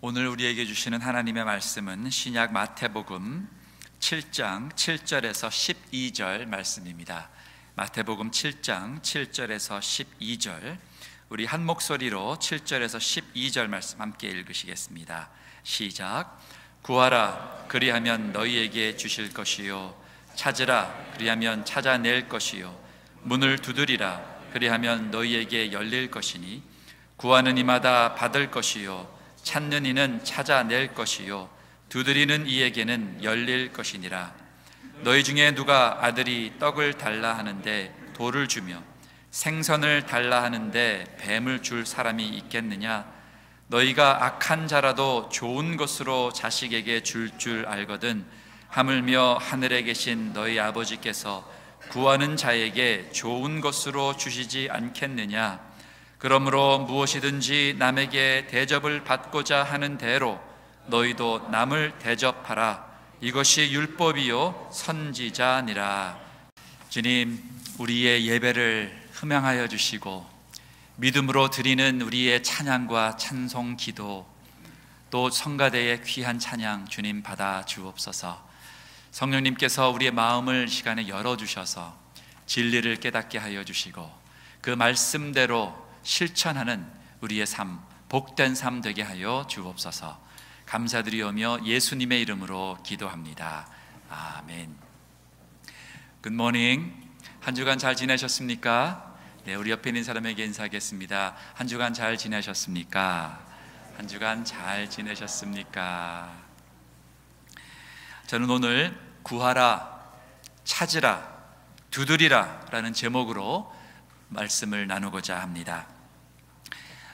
오늘 우리에게 주시는 하나님의 말씀은 신약 마태복음 7장 7절에서 12절 말씀입니다. 마태복음 7장 7절에서 12절, 우리 한 목소리로 7절에서 12절 말씀 함께 읽으시겠습니다. 시작. 구하라, 그리하면 너희에게 주실 것이요, 찾으라, 그리하면 찾아낼 것이요, 문을 두드리라, 그리하면 너희에게 열릴 것이니, 구하는 이마다 받을 것이요, 찾는 이는 찾아낼 것이요, 두드리는 이에게는 열릴 것이니라. 너희 중에 누가 아들이 떡을 달라 하는데 돌을 주며, 생선을 달라 하는데 뱀을 줄 사람이 있겠느냐? 너희가 악한 자라도 좋은 것으로 자식에게 줄 알거든 하물며 하늘에 계신 너희 아버지께서 구하는 자에게 좋은 것으로 주시지 않겠느냐? 그러므로 무엇이든지 남에게 대접을 받고자 하는 대로 너희도 남을 대접하라. 이것이 율법이요 선지자니라. 주님, 우리의 예배를 흠양하여 주시고 믿음으로 드리는 우리의 찬양과 찬송 기도, 또 성가대의 귀한 찬양 주님 받아 주옵소서. 성령님께서 우리의 마음을 시간에 열어주셔서 진리를 깨닫게 하여 주시고 그 말씀대로 실천하는 우리의 삶, 복된 삶 되게 하여 주옵소서. 감사드리오며 예수님의 이름으로 기도합니다. 아멘. 굿모닝. 한 주간 잘 지내셨습니까? 네, 우리 옆에 있는 사람에게 인사하겠습니다. 한 주간 잘 지내셨습니까? 한 주간 잘 지내셨습니까? 저는 오늘 구하라, 찾으라, 두드리라 라는 제목으로 말씀을 나누고자 합니다.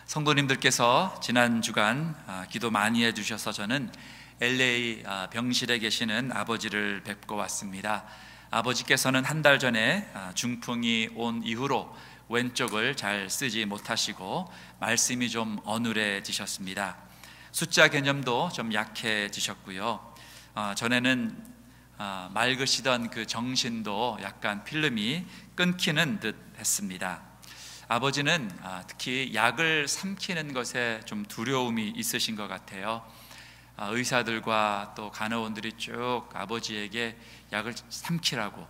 성도님들께서 지난 주간 기도 많이 해주셔서 저는 LA 병실에 계시는 아버지를 뵙고 왔습니다. 아버지께서는 한 달 전에 중풍이 온 이후로 왼쪽을 잘 쓰지 못하시고 말씀이 좀 어눌해지셨습니다. 숫자 개념도 좀 약해지셨고요. 전에는 맑으시던 그 정신도 약간 필름이 끊기는 듯 했습니다. 아버지는 특히 약을 삼키는 것에 좀 두려움이 있으신 것 같아요. 의사들과 또 간호원들이 쭉 아버지에게 약을 삼키라고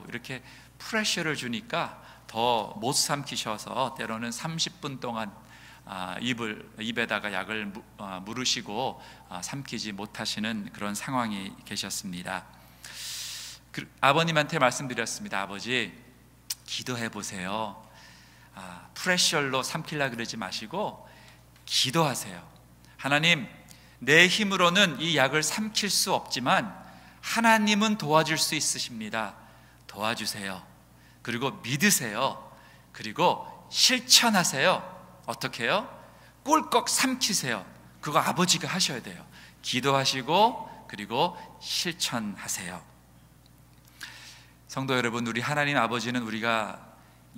이렇게 프레셔를 주니까 더 못 삼키셔서 때로는 30분 동안 입에다가 약을 물으시고 삼키지 못하시는 그런 상황이 계셨습니다. 아버님한테 말씀드렸습니다. 아버지, 기도해 보세요. 프레셔로 삼키려고 그러지 마시고 기도하세요. 하나님, 내 힘으로는 이 약을 삼킬 수 없지만 하나님은 도와줄 수 있으십니다. 도와주세요. 그리고 믿으세요. 그리고 실천하세요. 어떻게 해요? 꿀꺽 삼키세요. 그거 아버지가 하셔야 돼요. 기도하시고 그리고 실천하세요. 성도 여러분, 우리 하나님 아버지는 우리가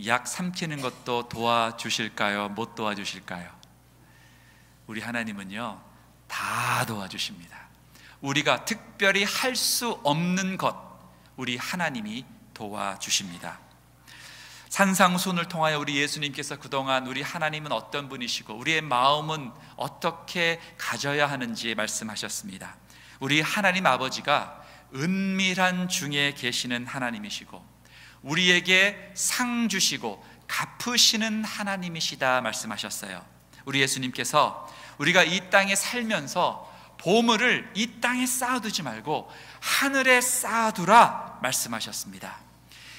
약 삼키는 것도 도와주실까요? 못 도와주실까요? 우리 하나님은요, 다 도와주십니다. 우리가 특별히 할 수 없는 것, 우리 하나님이 도와주십니다. 산상순을 통하여 우리 예수님께서 그동안 우리 하나님은 어떤 분이시고 우리의 마음은 어떻게 가져야 하는지 말씀하셨습니다. 우리 하나님 아버지가 은밀한 중에 계시는 하나님이시고 우리에게 상 주시고 갚으시는 하나님이시다 말씀하셨어요. 우리 예수님께서 우리가 이 땅에 살면서 보물을 이 땅에 쌓아두지 말고 하늘에 쌓아두라 말씀하셨습니다.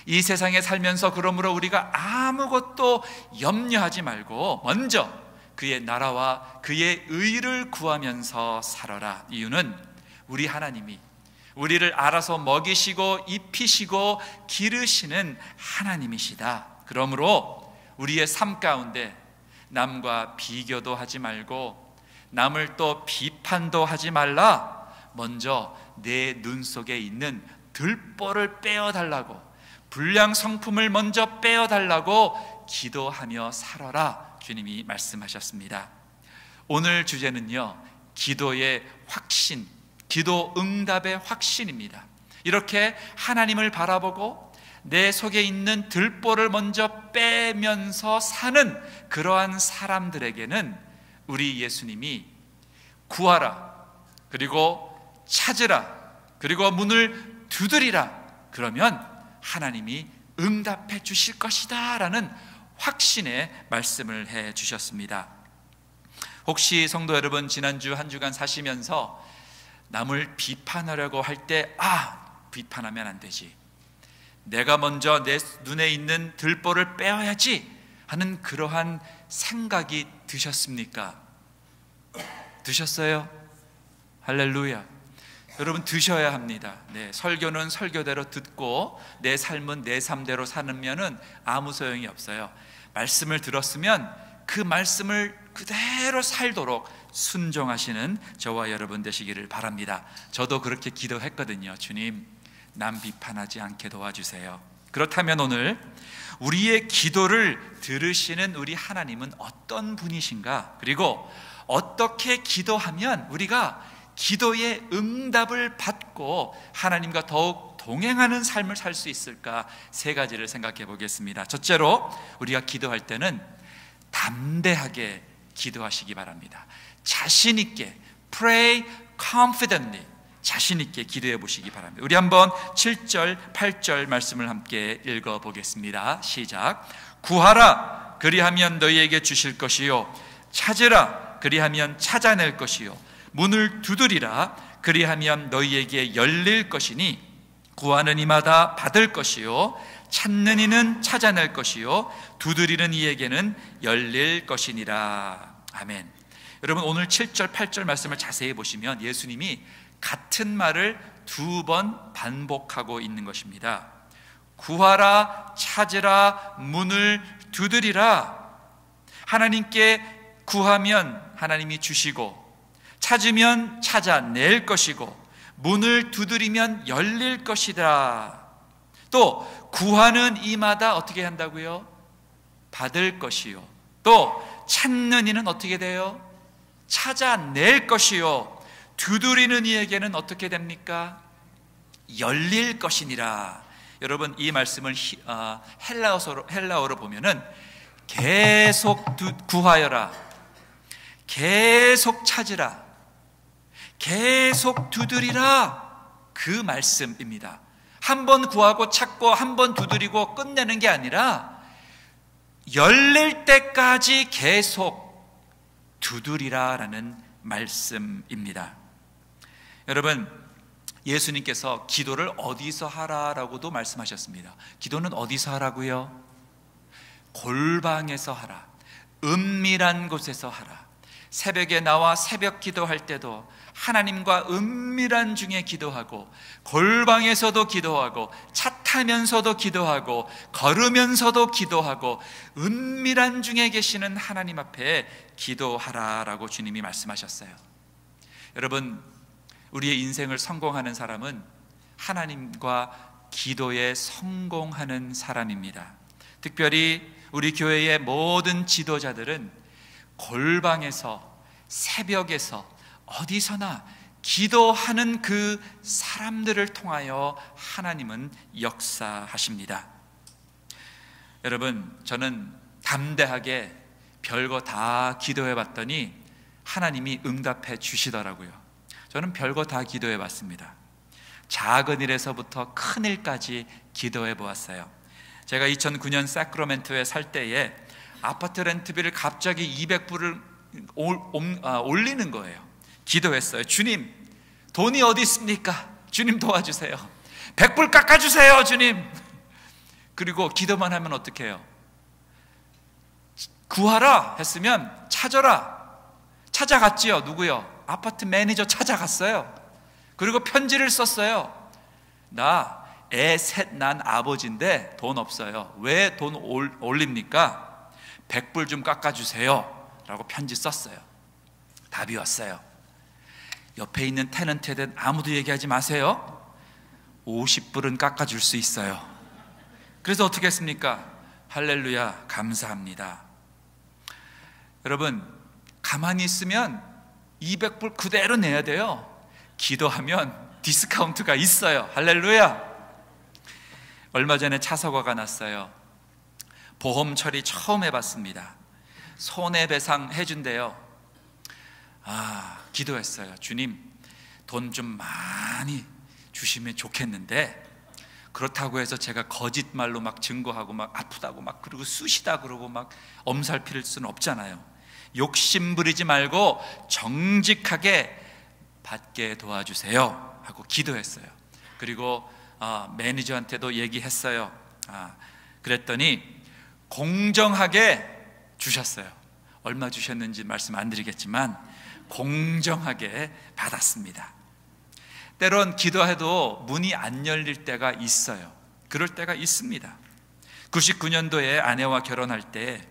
이 세상에 살면서 그러므로 우리가 아무것도 염려하지 말고 먼저 그의 나라와 그의 의를 구하면서 살아라. 이유는 우리 하나님이 우리를 알아서 먹이시고 입히시고 기르시는 하나님이시다. 그러므로 우리의 삶 가운데 남과 비교도 하지 말고 남을 또 비판도 하지 말라. 먼저 내 눈 속에 있는 들보를 빼어달라고, 불량 성품을 먼저 빼어달라고 기도하며 살아라. 주님이 말씀하셨습니다. 오늘 주제는요, 기도의 확신, 기도 응답의 확신입니다. 이렇게 하나님을 바라보고 내 속에 있는 들보를 먼저 빼면서 사는 그러한 사람들에게는 우리 예수님이 구하라, 그리고 찾으라, 그리고 문을 두드리라. 그러면 하나님이 응답해 주실 것이다 라는 확신의 말씀을 해 주셨습니다. 혹시 성도 여러분, 지난주 한 주간 사시면서 남을 비판하려고 할 때 비판하면 안 되지, 내가 먼저 내 눈에 있는 들보를 빼어야지 하는 그러한 생각이 드셨습니까? 드셨어요? 할렐루야. 여러분, 드셔야 합니다. 설교는 설교대로 듣고 내 삶은 내 삶대로 사면은 아무 소용이 없어요. 말씀을 들었으면 그 말씀을 그대로 살도록 순종하시는 저와 여러분 되시기를 바랍니다. 저도 그렇게 기도했거든요. 주님, 남 비판하지 않게 도와주세요. 그렇다면 오늘 우리의 기도를 들으시는 우리 하나님은 어떤 분이신가? 그리고 어떻게 기도하면 우리가 기도의 응답을 받고 하나님과 더욱 동행하는 삶을 살 수 있을까? 세 가지를 생각해 보겠습니다. 첫째로, 우리가 기도할 때는 담대하게 기도하시기 바랍니다. 자신 있게, pray confidently, 자신 있게 기도해 보시기 바랍니다. 우리 한번 7절, 8절 말씀을 함께 읽어 보겠습니다. 시작. 구하라, 그리하면 너희에게 주실 것이요, 찾으라, 그리하면 찾아낼 것이요, 문을 두드리라, 그리하면 너희에게 열릴 것이니 구하는 이마다 받을 것이요, 찾는 이는 찾아낼 것이요, 두드리는 이에게는 열릴 것이니라. 아멘. 여러분, 오늘 7절 8절 말씀을 자세히 보시면 예수님이 같은 말을 2번 반복하고 있는 것입니다. 구하라, 찾으라, 문을 두드리라. 하나님께 구하면 하나님이 주시고, 찾으면 찾아낼 것이고, 문을 두드리면 열릴 것이다. 또 구하는 이마다 어떻게 한다고요? 받을 것이요. 또 찾는 이는 어떻게 돼요? 찾아낼 것이요. 두드리는 이에게는 어떻게 됩니까? 열릴 것이니라. 여러분, 이 말씀을 헬라어로 보면은 계속 구하여라, 계속 찾으라, 계속 두드리라, 그 말씀입니다. 한 번 구하고 찾고 한 번 두드리고 끝내는 게 아니라 열릴 때까지 계속 두드리라라는 말씀입니다. 여러분, 예수님께서 기도를 어디서 하라라고도 말씀하셨습니다. 기도는 어디서 하라고요? 골방에서 하라, 은밀한 곳에서 하라. 새벽에 나와 새벽 기도할 때도 하나님과 은밀한 중에 기도하고, 골방에서도 기도하고, 차 타면서도 기도하고, 걸으면서도 기도하고, 은밀한 중에 계시는 하나님 앞에 기도하라라고 주님이 말씀하셨어요. 여러분, 우리의 인생을 성공하는 사람은 하나님과 기도에 성공하는 사람입니다. 특별히 우리 교회의 모든 지도자들은 골방에서, 새벽에서, 어디서나 기도하는 그 사람들을 통하여 하나님은 역사하십니다. 여러분, 저는 담대하게 별거 다 기도해 봤더니 하나님이 응답해 주시더라고요. 저는 별거 다 기도해 봤습니다. 작은 일에서부터 큰 일까지 기도해 보았어요. 제가 2009년 사크라멘토에 살 때에 아파트 렌트비를 갑자기 200불을 올리는 거예요. 기도했어요. 주님, 돈이 어디 있습니까? 주님 도와주세요. 100불 깎아주세요, 주님. 그리고 기도만 하면 어떻게 해요? 구하라 했으면 찾아라. 찾아갔지요. 누구요? 아파트 매니저 찾아갔어요. 그리고 편지를 썼어요. 나 애 셋 난 아버지인데 돈 없어요. 왜 돈 올립니까? 100불 좀 깎아주세요 라고 편지 썼어요. 답이 왔어요. 옆에 있는 테넌트에 아무도 얘기하지 마세요. 50불은 깎아줄 수 있어요. 그래서 어떻게 했습니까? 할렐루야, 감사합니다. 여러분, 가만히 있으면 200불 그대로 내야 돼요. 기도하면 디스카운트가 있어요. 할렐루야. 얼마 전에 차 사고가 났어요. 보험 처리 처음 해봤습니다. 손해배상 해준대요. 기도했어요. 주님, 돈 좀 많이 주시면 좋겠는데, 그렇다고 해서 제가 거짓말로 막 증거하고 막 아프다고 막 그러고 쑤시다 그러고 막 엄살 피울 수는 없잖아요. 욕심 부리지 말고 정직하게 받게 도와주세요 하고 기도했어요. 그리고 매니저한테도 얘기했어요. 그랬더니 공정하게 주셨어요. 얼마 주셨는지 말씀 안 드리겠지만 공정하게 받았습니다. 때론 기도해도 문이 안 열릴 때가 있어요. 그럴 때가 있습니다. 99년도에 아내와 결혼할 때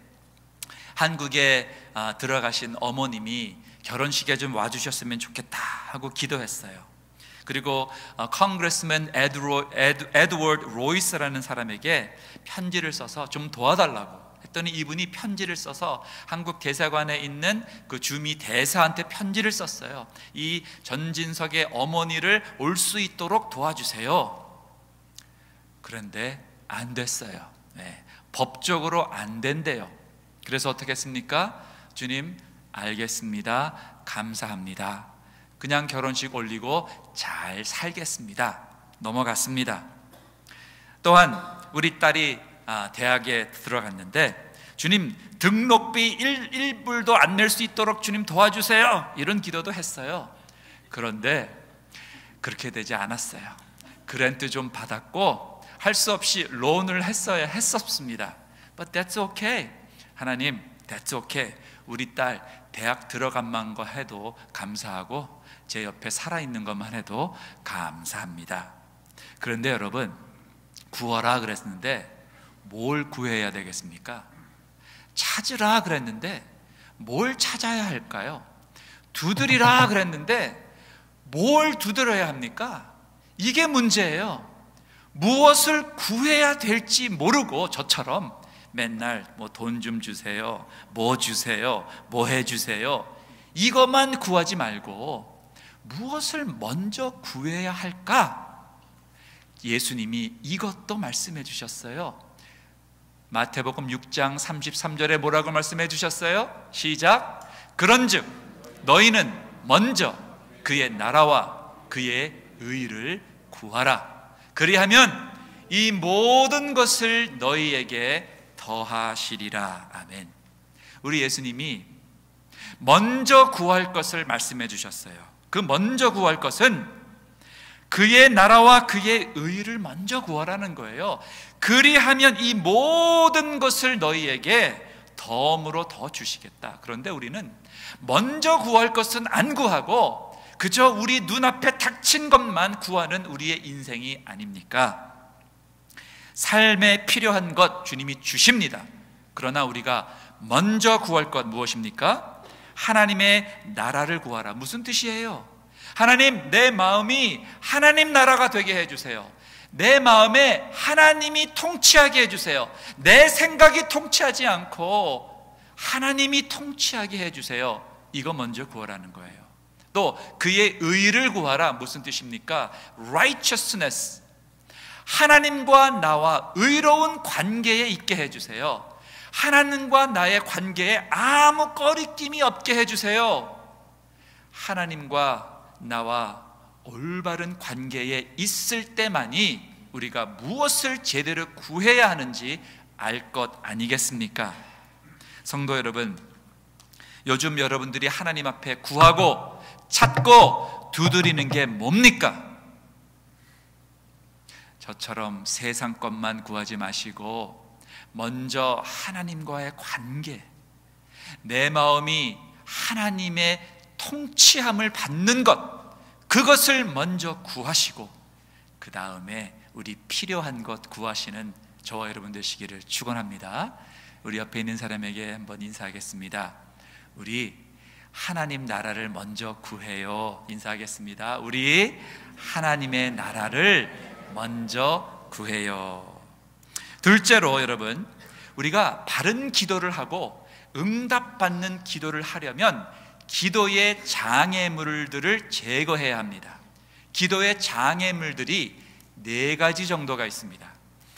한국에 들어가신 어머님이 결혼식에 좀 와주셨으면 좋겠다 하고 기도했어요. 그리고 컨그레스맨 에드워드 로이스라는 사람에게 편지를 써서 좀 도와달라고 했더니 이분이 편지를 써서 한국 대사관에 있는 그 주미 대사한테 편지를 썼어요. 이 전진석의 어머니를 올 수 있도록 도와주세요. 그런데 안 됐어요. 법적으로 안 된대요. 그래서 어떻게 했습니까? 주님, 알겠습니다. 감사합니다. 그냥 결혼식 올리고 잘 살겠습니다. 넘어갔습니다. 또한 우리 딸이 대학에 들어갔는데, 주님, 등록비 1불도 안 낼 수 있도록 주님 도와주세요. 이런 기도도 했어요. 그런데 그렇게 되지 않았어요. 그랜트 좀 받았고 할 수 없이 론을 했었습니다. But that's okay. 하나님, that's okay. 우리 딸 대학 들어간만 거 해도 감사하고 제 옆에 살아있는 것만 해도 감사합니다. 그런데 여러분, 구하라 그랬는데 뭘 구해야 되겠습니까? 찾으라 그랬는데 뭘 찾아야 할까요? 두드리라 그랬는데 뭘 두드려야 합니까? 이게 문제예요. 무엇을 구해야 될지 모르고 저처럼 맨날 뭐 돈 좀 주세요, 뭐 주세요, 뭐 해주세요, 이것만 구하지 말고 무엇을 먼저 구해야 할까? 예수님이 이것도 말씀해 주셨어요. 마태복음 6장 33절에 뭐라고 말씀해 주셨어요? 시작. 그런즉 너희는 먼저 그의 나라와 그의 의를 구하라. 그리하면 이 모든 것을 너희에게 더하시리라. 아멘. 우리 예수님이 먼저 구할 것을 말씀해 주셨어요. 그 먼저 구할 것은 그의 나라와 그의 의를 먼저 구하라는 거예요. 그리하면 이 모든 것을 너희에게 덤으로 더 주시겠다. 그런데 우리는 먼저 구할 것은 안 구하고 그저 우리 눈앞에 닥친 것만 구하는 우리의 인생이 아닙니까? 삶에 필요한 것 주님이 주십니다. 그러나 우리가 먼저 구할 것 무엇입니까? 하나님의 나라를 구하라. 무슨 뜻이에요? 하나님, 내 마음이 하나님 나라가 되게 해주세요. 내 마음에 하나님이 통치하게 해주세요. 내 생각이 통치하지 않고 하나님이 통치하게 해주세요. 이거 먼저 구하라는 거예요. 또 그의 의를 구하라. 무슨 뜻입니까? righteousness, 하나님과 나와 의로운 관계에 있게 해주세요. 하나님과 나의 관계에 아무 꺼리낌이 없게 해주세요. 하나님과 나와 올바른 관계에 있을 때만이 우리가 무엇을 제대로 구해야 하는지 알 것 아니겠습니까? 성도 여러분, 요즘 여러분들이 하나님 앞에 구하고 찾고 두드리는 게 뭡니까? 저처럼 세상 것만 구하지 마시고 먼저 하나님과의 관계, 내 마음이 하나님의 통치함을 받는 것, 그것을 먼저 구하시고 그 다음에 우리 필요한 것 구하시는 저와 여러분 되시기를 축원합니다. 우리 옆에 있는 사람에게 한번 인사하겠습니다. 우리 하나님 나라를 먼저 구해요. 인사하겠습니다. 우리 하나님의 나라를 먼저 구해요. 둘째로 여러분, 우리가 바른 기도를 하고 응답받는 기도를 하려면 기도의 장애물들을 제거해야 합니다. 기도의 장애물들이 4가지 정도가 있습니다.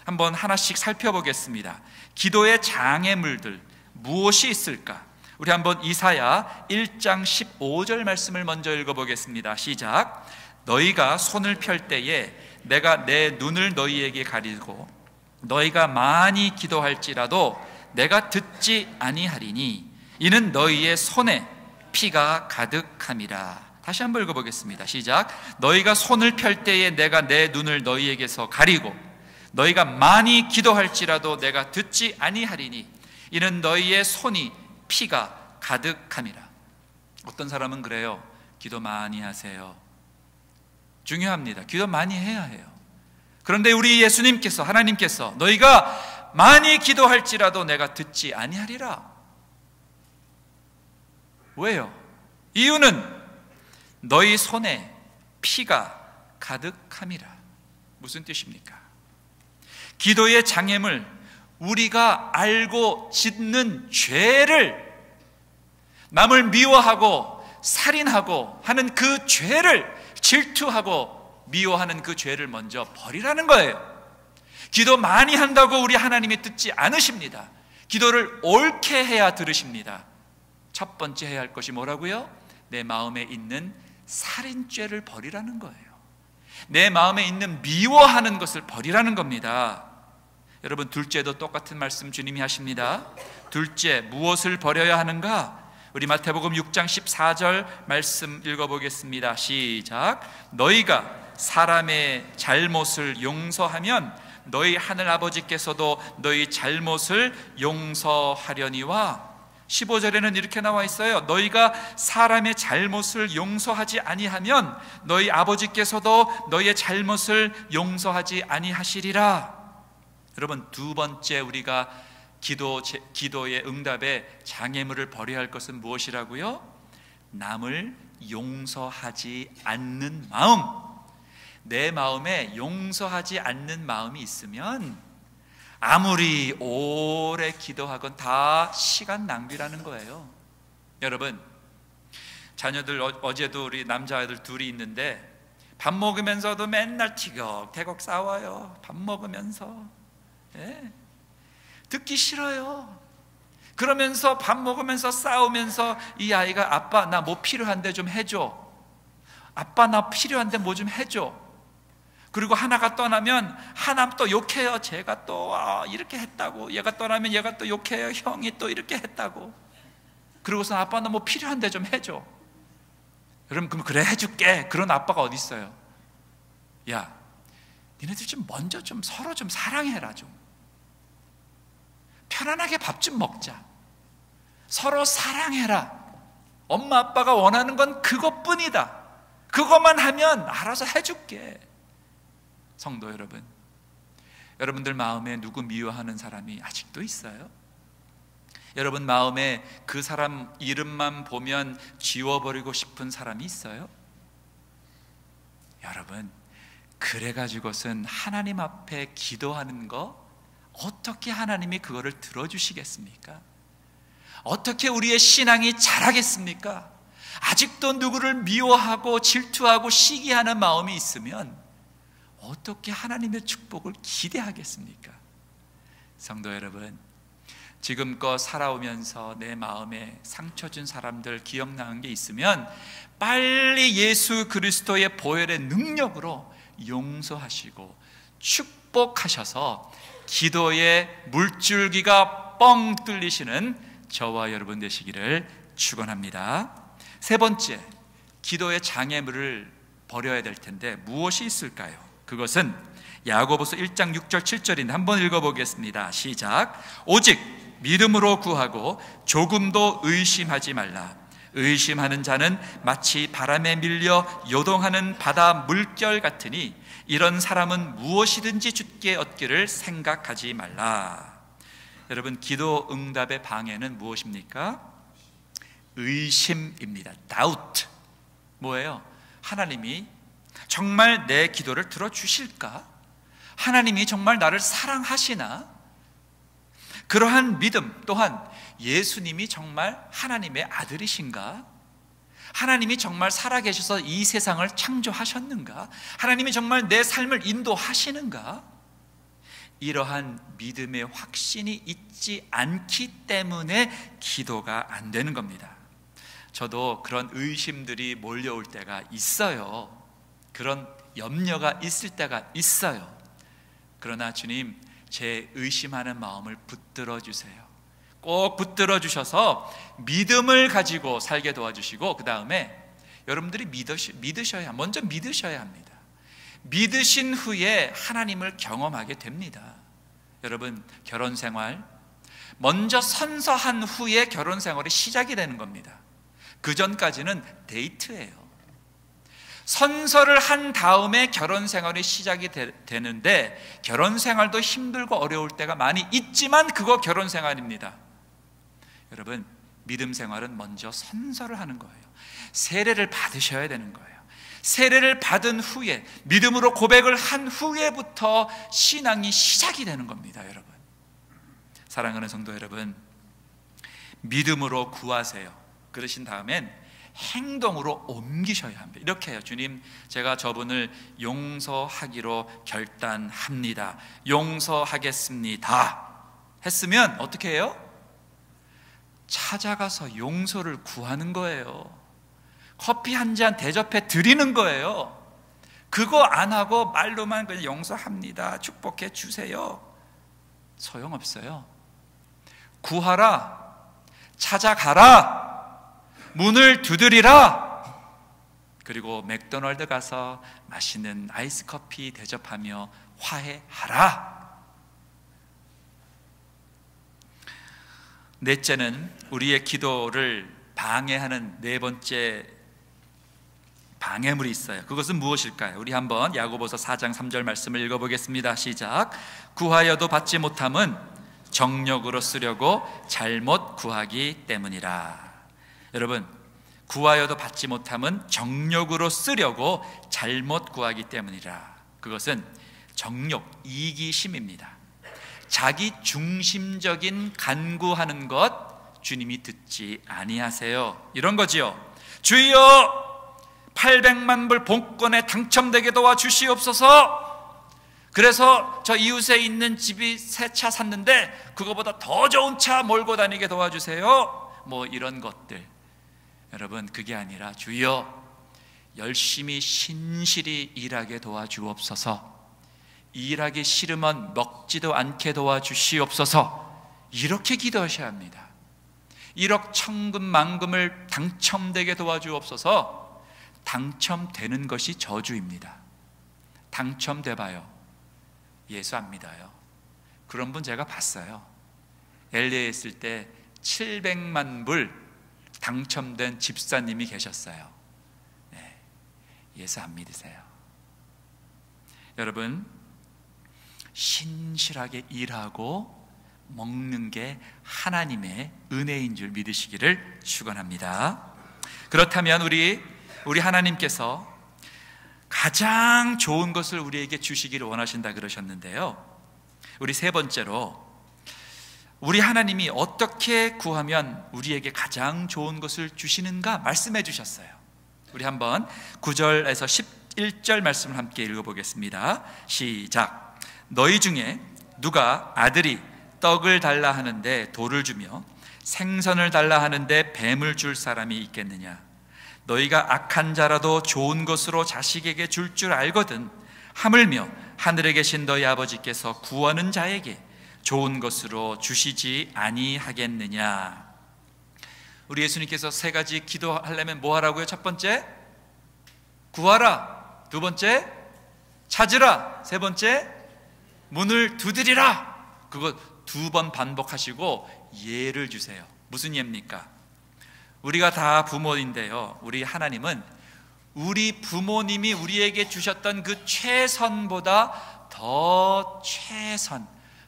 한번 하나씩 살펴보겠습니다. 기도의 장애물들 무엇이 있을까? 우리 한번 이사야 1장 15절 말씀을 먼저 읽어보겠습니다. 시작. 너희가 손을 펼 때에 내가 내 눈을 너희에게 가리고 너희가 많이 기도할지라도 내가 듣지 아니하리니 이는 너희의 손에 피가 가득함이라. 다시 한번 읽어보겠습니다. 시작. 너희가 손을 펼 때에 내가 내 눈을 너희에게서 가리고 너희가 많이 기도할지라도 내가 듣지 아니하리니 이는 너희의 손이 피가 가득함이라. 어떤 사람은 그래요. 기도 많이 하세요. 중요합니다. 기도 많이 해야 해요. 그런데 우리 예수님께서, 하나님께서 너희가 많이 기도할지라도 내가 듣지 아니하리라. 왜요? 이유는 너희 손에 피가 가득함이라. 무슨 뜻입니까? 기도의 장애물, 우리가 알고 짓는 죄를, 남을 미워하고 살인하고 하는 그 죄를, 질투하고 미워하는 그 죄를 먼저 버리라는 거예요. 기도 많이 한다고 우리 하나님이 듣지 않으십니다. 기도를 옳게 해야 들으십니다. 첫 번째 해야 할 것이 뭐라고요? 내 마음에 있는 살인죄를 버리라는 거예요. 내 마음에 있는 미워하는 것을 버리라는 겁니다. 여러분, 둘째도 똑같은 말씀 주님이 하십니다. 둘째, 무엇을 버려야 하는가? 우리 마태복음 6장 14절 말씀 읽어보겠습니다. 시작. 너희가 사람의 잘못을 용서하면 너희 하늘 아버지께서도 너희 잘못을 용서하려니와. 15절에는 이렇게 나와 있어요. 너희가 사람의 잘못을 용서하지 아니하면 너희 아버지께서도 너희의 잘못을 용서하지 아니하시리라. 여러분, 두 번째 우리가 기도의 응답에 장애물을 버려야 할 것은 무엇이라고요? 남을 용서하지 않는 마음. 내 마음에 용서하지 않는 마음이 있으면 아무리 오래 기도하건 다 시간 낭비라는 거예요. 여러분, 자녀들, 어제도 우리 남자아이들 둘이 있는데 밥 먹으면서도 맨날 티격태격 싸워요. 밥 먹으면서. 예. 듣기 싫어요. 그러면서 밥 먹으면서 싸우면서 이 아이가 아빠 나 뭐 필요한데 좀 해줘. 아빠 나 필요한데 뭐 좀 해줘. 그리고 하나가 떠나면 하나 또 욕해요. 제가 또 이렇게 했다고. 얘가 떠나면 얘가 또 욕해요. 형이 또 이렇게 했다고. 그러고서 아빠 나 뭐 필요한데 좀 해줘. 여러분, 그럼 그래 해줄게. 그런 아빠가 어디 있어요? 야, 니네들 좀 먼저 좀 서로 좀 사랑해라. 좀 편안하게 밥 좀 먹자. 서로 사랑해라. 엄마 아빠가 원하는 건 그것뿐이다. 그것만 하면 알아서 해줄게. 성도 여러분, 여러분들 마음에 누구 미워하는 사람이 아직도 있어요? 여러분 마음에 그 사람 이름만 보면 지워버리고 싶은 사람이 있어요? 여러분, 그래가지고선 하나님 앞에 기도하는 거 어떻게 하나님이 그거를 들어주시겠습니까? 어떻게 우리의 신앙이 자라겠습니까? 아직도 누구를 미워하고 질투하고 시기하는 마음이 있으면 어떻게 하나님의 축복을 기대하겠습니까? 성도 여러분, 지금껏 살아오면서 내 마음에 상처 준 사람들 기억나는 게 있으면 빨리 예수 그리스도의 보혈의 능력으로 용서하시고 축복하셔서 기도의 물줄기가 뻥 뚫리시는 저와 여러분 되시기를 축원합니다. 세 번째, 기도의 장애물을 버려야 될 텐데 무엇이 있을까요? 그것은 야고보서 1장 6절 7절인데 한번 읽어보겠습니다. 시작. 오직 믿음으로 구하고 조금도 의심하지 말라. 의심하는 자는 마치 바람에 밀려 요동하는 바다 물결 같으니 이런 사람은 무엇이든지 주께 얻기를 생각하지 말라. 여러분, 기도 응답의 방해는 무엇입니까? 의심입니다. doubt. 뭐예요? 하나님이 정말 내 기도를 들어주실까? 하나님이 정말 나를 사랑하시나? 그러한 믿음, 또한 예수님이 정말 하나님의 아들이신가? 하나님이 정말 살아계셔서 이 세상을 창조하셨는가? 하나님이 정말 내 삶을 인도하시는가? 이러한 믿음의 확신이 있지 않기 때문에 기도가 안 되는 겁니다. 저도 그런 의심들이 몰려올 때가 있어요. 그런 염려가 있을 때가 있어요. 그러나 주님, 제 의심하는 마음을 붙들어 주세요. 꼭 붙들어 주셔서 믿음을 가지고 살게 도와주시고, 그 다음에 여러분들이 먼저 믿으셔야 합니다. 믿으신 후에 하나님을 경험하게 됩니다. 여러분, 결혼 생활 먼저 선서한 후에 결혼 생활이 시작이 되는 겁니다. 그 전까지는 데이트예요. 선서를 한 다음에 결혼 생활이 시작이 되는데, 결혼 생활도 힘들고 어려울 때가 많이 있지만 그거 결혼 생활입니다. 여러분, 믿음 생활은 먼저 선서를 하는 거예요. 세례를 받으셔야 되는 거예요. 세례를 받은 후에, 믿음으로 고백을 한 후에부터 신앙이 시작이 되는 겁니다. 여러분, 사랑하는 성도 여러분, 믿음으로 구하세요. 그러신 다음엔 행동으로 옮기셔야 합니다. 이렇게 해요. 주님, 제가 저분을 용서하기로 결단합니다. 용서하겠습니다. 했으면 어떻게 해요? 찾아가서 용서를 구하는 거예요. 커피 한 잔 대접해 드리는 거예요. 그거 안 하고 말로만 그냥 용서합니다, 축복해 주세요, 소용없어요. 구하라, 찾아가라, 문을 두드리라, 그리고 맥도날드 가서 맛있는 아이스 커피 대접하며 화해하라. 넷째는 우리의 기도를 방해하는 네 번째 방해물이 있어요. 그것은 무엇일까요? 우리 한번 야고보서 4장 3절 말씀을 읽어보겠습니다. 시작. 구하여도 받지 못함은 정욕으로 쓰려고 잘못 구하기 때문이라. 여러분, 구하여도 받지 못함은 정욕으로 쓰려고 잘못 구하기 때문이라. 그것은 정욕, 이기심입니다. 자기 중심적인 간구하는 것 주님이 듣지 아니하세요. 이런 거지요. 주여, 800만 불 복권에 당첨되게 도와주시옵소서. 그래서 저 이웃에 있는 집이 새 차 샀는데 그거보다 더 좋은 차 몰고 다니게 도와주세요. 뭐 이런 것들. 여러분, 그게 아니라 주여, 열심히 신실히 일하게 도와주옵소서. 일하기 싫으면 먹지도 않게 도와주시옵소서. 이렇게 기도하셔야 합니다. 1억 천금만금을 당첨되게 도와주옵소서. 당첨되는 것이 저주입니다. 당첨돼 봐요, 예수 안 믿어요. 그런 분 제가 봤어요. LA에 있을 때 700만 불 당첨된 집사님이 계셨어요. 네, 예수 안 믿으세요. 여러분, 신실하게 일하고 먹는 게 하나님의 은혜인 줄 믿으시기를 축원합니다. 그렇다면 우리 하나님께서 가장 좋은 것을 우리에게 주시기를 원하신다 그러셨는데요, 우리 세 번째로 우리 하나님이 어떻게 구하면 우리에게 가장 좋은 것을 주시는가 말씀해 주셨어요. 우리 한번 9절에서 11절 말씀을 함께 읽어보겠습니다. 시작. 너희 중에 누가 아들이 떡을 달라 하는데 돌을 주며 생선을 달라 하는데 뱀을 줄 사람이 있겠느냐? 너희가 악한 자라도 좋은 것으로 자식에게 줄 줄 알거든 하물며 하늘에 계신 너희 아버지께서 구하는 자에게 좋은 것으로 주시지 아니하겠느냐? 우리 예수님께서 세 가지 기도하려면 뭐 하라고요? 첫 번째, 구하라. 두 번째, 찾으라. 세 번째, 문을 두드리라. 그거 2번 반복하시고 예를 주세요. 무슨 예입니까? 우리가 다 부모인데요, 우리 하나님은 우리 부모님이 우리에게 주셨던 그 최선보다 더 최선,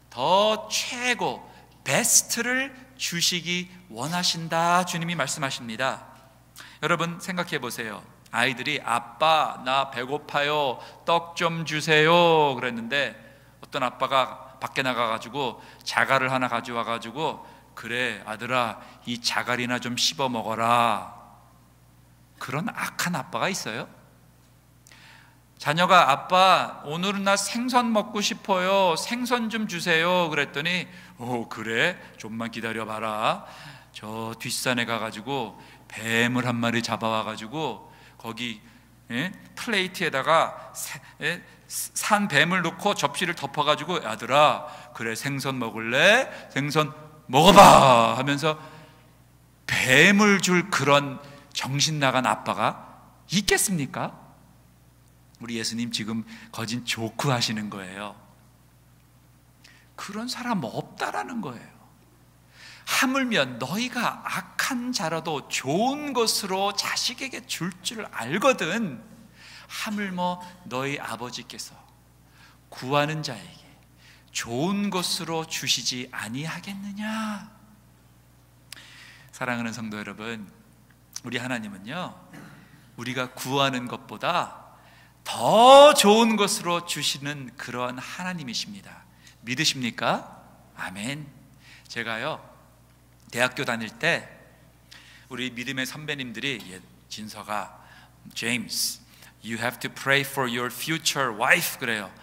더 최고, 베스트를 주시기 원하신다 주님이 말씀하십니다. 여러분 생각해 보세요. 아이들이 아빠 나 배고파요, 떡 좀 주세요 그랬는데 어떤 아빠가 밖에 나가가지고 자갈을 하나 가져와가지고 그래 아들아 이 자갈이나 좀 씹어 먹어라. 그런 악한 아빠가 있어요? 자녀가 아빠 오늘은 나 생선 먹고 싶어요, 생선 좀 주세요 그랬더니 그래? 좀만 기다려봐라. 저 뒷산에 가가지고 뱀을 한 마리 잡아와가지고 거기 플레이트에다가 산 뱀을 놓고 접시를 덮어가지고 아들아 그래 생선 먹을래? 생선 먹어봐 하면서 뱀을 줄 그런 정신 나간 아빠가 있겠습니까? 우리 예수님 지금 거진 조크 하시는 거예요. 그런 사람 없다라는 거예요. 하물며 너희가 악한 자라도 좋은 것으로 자식에게 줄 줄 알거든 하물며 너희 아버지께서 구하는 자에게 좋은 것으로 주시지 아니하겠느냐. 사랑하는 성도 여러분, 우리 하나님은요 우리가 구하는 것보다 더 좋은 것으로 주시는 그런 하나님이십니다. 믿으십니까? 아멘. 제가요 대학교 다닐 때 우리 믿음의 선배님들이 진서가 James, you have to pray for your future wife 그래요.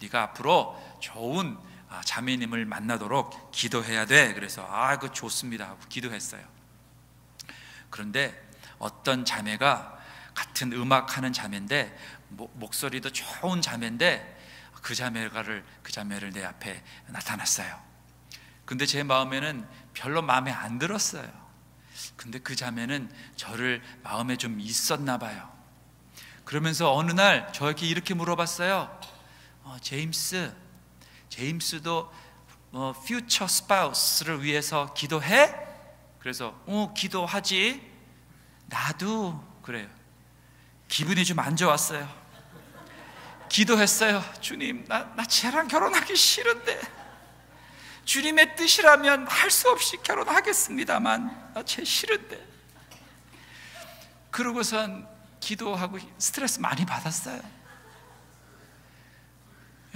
네가 앞으로 좋은 자매님을 만나도록 기도해야 돼. 그래서 그 좋습니다 하고 기도했어요. 그런데 어떤 자매가 같은 음악하는 자매인데 목소리도 좋은 자매인데 그 자매를 내 앞에 나타났어요. 근데 제 마음에는 별로 마음에 안 들었어요. 근데 그 자매는 저를 마음에 좀 있었나 봐요. 그러면서 어느 날 저에게 이렇게 물어봤어요. 제임스도 future spouse를 위해서 기도해? 그래서 기도하지. 나도 그래요. 기분이 좀 안 좋았어요. 기도했어요. 주님, 나 쟤랑 결혼하기 싫은데 주님의 뜻이라면 할 수 없이 결혼하겠습니다만 나 쟤 싫은데. 그러고선 기도하고 스트레스 많이 받았어요.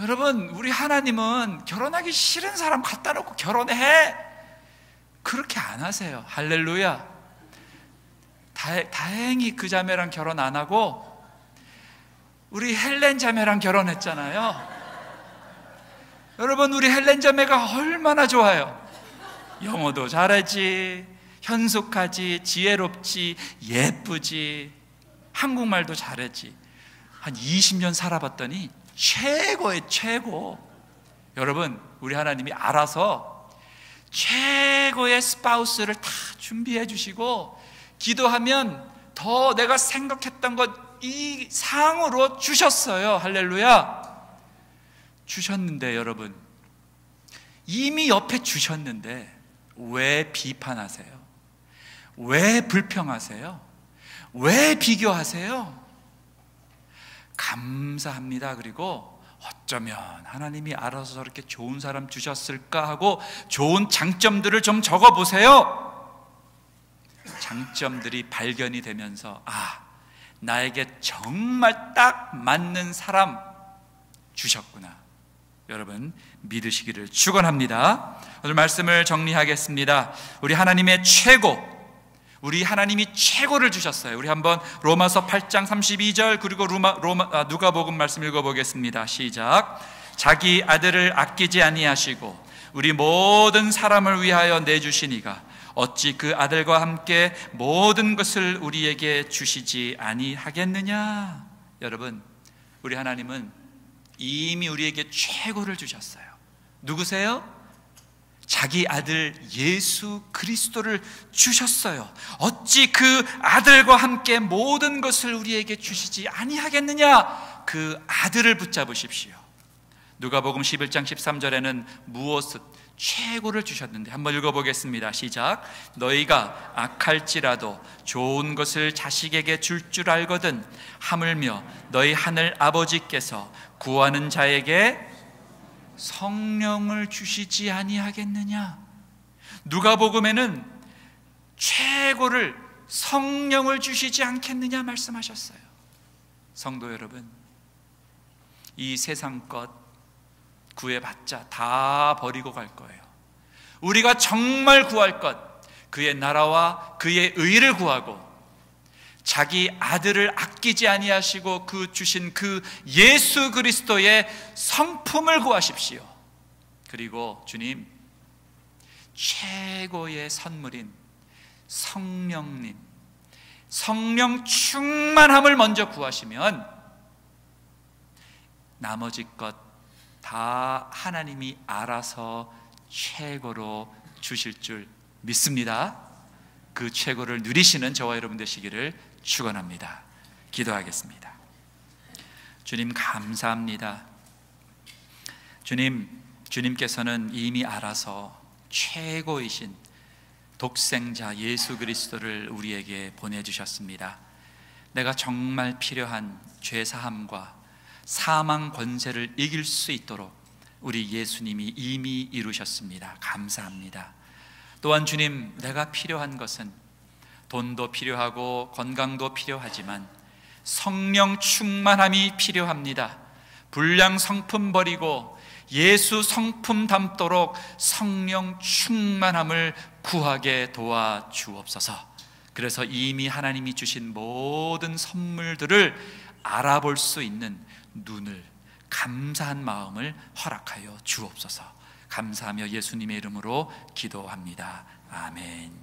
여러분, 우리 하나님은 결혼하기 싫은 사람 갖다 놓고 결혼해 그렇게 안 하세요. 할렐루야. 다행히 그 자매랑 결혼 안 하고 우리 헬렌 자매랑 결혼했잖아요. 여러분, 우리 헬렌 자매가 얼마나 좋아요. 영어도 잘하지, 현숙하지, 지혜롭지, 예쁘지, 한국말도 잘하지. 한 20년 살아봤더니 최고의 최고. 여러분, 우리 하나님이 알아서 최고의 스파우스를 다 준비해 주시고 기도하면 더 내가 생각했던 것 이상으로 주셨어요. 할렐루야. 주셨는데 여러분, 이미 옆에 주셨는데 왜 비판하세요? 왜 불평하세요? 왜 비교하세요? 감사합니다. 그리고 어쩌면 하나님이 알아서 저렇게 좋은 사람 주셨을까 하고 좋은 장점들을 좀 적어보세요. 장점들이 발견이 되면서 나에게 정말 딱 맞는 사람 주셨구나. 여러분, 믿으시기를 축원합니다. 오늘 말씀을 정리하겠습니다. 우리 하나님의 최고, 우리 하나님이 최고를 주셨어요. 우리 한번 로마서 8장 32절 그리고 누가복음 말씀 읽어보겠습니다. 시작. 자기 아들을 아끼지 아니하시고 우리 모든 사람을 위하여 내주시니가 어찌 그 아들과 함께 모든 것을 우리에게 주시지 아니하겠느냐. 여러분, 우리 하나님은 이미 우리에게 최고를 주셨어요. 누구세요? 자기 아들 예수 그리스도를 주셨어요. 어찌 그 아들과 함께 모든 것을 우리에게 주시지 아니하겠느냐. 그 아들을 붙잡으십시오. 누가복음 11장 13절에는 무엇을 최고를 주셨는데 한번 읽어보겠습니다. 시작. 너희가 악할지라도 좋은 것을 자식에게 줄 줄 알거든 하물며 너희 하늘 아버지께서 구하는 자에게 성령을 주시지 아니하겠느냐. 누가복음에는 최고를 성령을 주시지 않겠느냐 말씀하셨어요. 성도 여러분, 이 세상 것 구해봤자 다 버리고 갈 거예요. 우리가 정말 구할 것, 그의 나라와 그의 의를 구하고 자기 아들을 아끼지 아니하시고 그 주신 그 예수 그리스도의 성품을 구하십시오. 그리고 주님, 최고의 선물인 성령님, 성령 충만함을 먼저 구하시면 나머지 것 다 하나님이 알아서 최고로 주실 줄 믿습니다. 그 최고를 누리시는 저와 여러분 되시기를 축원합니다. 기도하겠습니다. 주님 감사합니다. 주님께서는 이미 알아서 최고이신 독생자 예수 그리스도를 우리에게 보내주셨습니다. 내가 정말 필요한 죄사함과 사망 권세를 이길 수 있도록 우리 예수님이 이미 이루셨습니다. 감사합니다. 또한 주님, 내가 필요한 것은 돈도 필요하고 건강도 필요하지만 성령 충만함이 필요합니다. 불량 성품 버리고 예수 성품 담도록 성령 충만함을 구하게 도와주옵소서. 그래서 이미 하나님이 주신 모든 선물들을 알아볼 수 있는 눈을, 감사한 마음을 허락하여 주옵소서. 감사하며 예수님의 이름으로 기도합니다. 아멘.